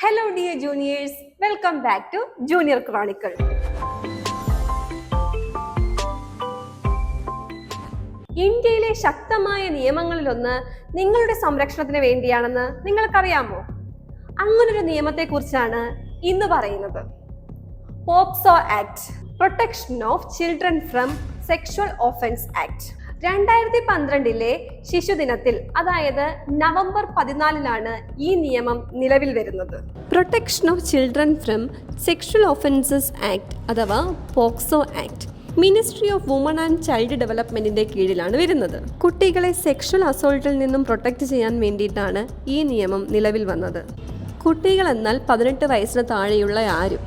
Hello dear juniors, welcome back to Junior Chronicle. ഇന്ത്യയിലെ ശക്തമായ നിയമങ്ങളിലൊന്ന് നിങ്ങളുടെ സംരക്ഷണത്തിന് വേണ്ടിയാണെന്ന് നിങ്ങൾക്കറിയാമോ? അങ്ങനൊരു നിയമത്തെക്കുറിച്ചാണ് ഇന്ന് പറയുന്നത്. POCSO act, protection of children from sexual offence act. 2012 ശിശുദിനത്തിൽ, അതായത് നവംബർ 14 ഈ നിയമം നിലവിൽ വരുന്നത്. Protection of children from sexual offences act അഥവാ POCSO act ministry of woman and child ഡെവലപ്മെന്റിന്റെ കീഴിലാണ് വരുന്നത്. കുട്ടികളെ സെക്ഷൽ അസോൾട്ടിൽ നിന്നും പ്രൊട്ടക്ട് ചെയ്യാൻ വേണ്ടിയിട്ടാണ് ഈ നിയമം നിലവിൽ വന്നത്. കുട്ടികൾ എന്നാൽ 18 വയസ്സിന് താഴെയുള്ള ആരും.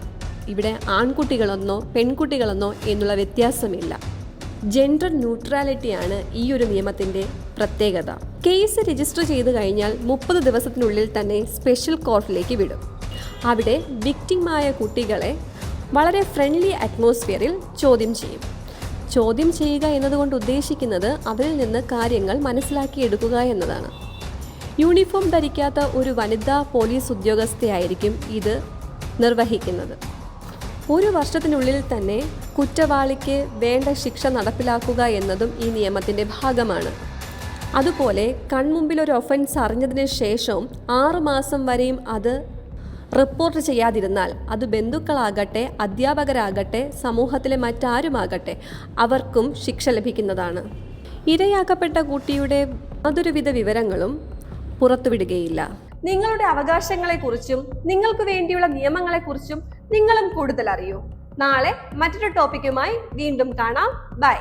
ഇവിടെ ആൺകുട്ടികളെന്നോ പെൺകുട്ടികളെന്നോ എന്നുള്ള വ്യത്യാസമില്ല. ജെൻഡർ ന്യൂട്രാലിറ്റിയാണ് ഈ ഒരു നിയമത്തിൻ്റെ പ്രത്യേകത. കേസ് രജിസ്റ്റർ ചെയ്ത് കഴിഞ്ഞാൽ 30 ദിവസത്തിനുള്ളിൽ തന്നെ സ്പെഷ്യൽ കോർട്ടിലേക്ക് വിടും. അവിടെ വിക്ടിമായ കുട്ടികളെ വളരെ ഫ്രണ്ട്ലി അറ്റ്മോസ്ഫിയറിൽ ചോദ്യം ചെയ്യും. ചോദ്യം ചെയ്യുക എന്നതുകൊണ്ട് ഉദ്ദേശിക്കുന്നത് അവരിൽ നിന്ന് കാര്യങ്ങൾ മനസ്സിലാക്കിയെടുക്കുക എന്നതാണ്. യൂണിഫോം ധരിക്കാത്ത ഒരു വനിതാ പോലീസ് ഉദ്യോഗസ്ഥയായിരിക്കും ഇത് നിർവഹിക്കുന്നത്. 1 വർഷത്തിനുള്ളിൽ തന്നെ കുറ്റവാളിക്ക് വേണ്ട ശിക്ഷ നടപ്പിലാക്കുക എന്നതും ഈ നിയമത്തിൻ്റെ ഭാഗമാണ്. അതുപോലെ കൺമുമ്പിൽ ഒരു ഒഫൻസ് അറിഞ്ഞതിന് ശേഷവും 6 മാസം വരെയും അത് റിപ്പോർട്ട് ചെയ്യാതിരുന്നാൽ, അത് ബന്ധുക്കളാകട്ടെ അധ്യാപകരാകട്ടെ സമൂഹത്തിലെ മറ്റാരുമാകട്ടെ, അവർക്കും ശിക്ഷ ലഭിക്കുന്നതാണ്. ഇരയാക്കപ്പെട്ട കുട്ടിയുടെ യാതൊരുവിധ വിവരങ്ങളും പുറത്തുവിടുകയില്ല. നിങ്ങളുടെ അവകാശങ്ങളെക്കുറിച്ചും നിങ്ങൾക്ക് വേണ്ടിയുള്ള നിയമങ്ങളെക്കുറിച്ചും നിങ്ങളും കൂടുതൽ അറിയൂ. നാളെ മറ്റൊരു ടോപ്പിക്കുമായി വീണ്ടും കാണാം. ബൈ.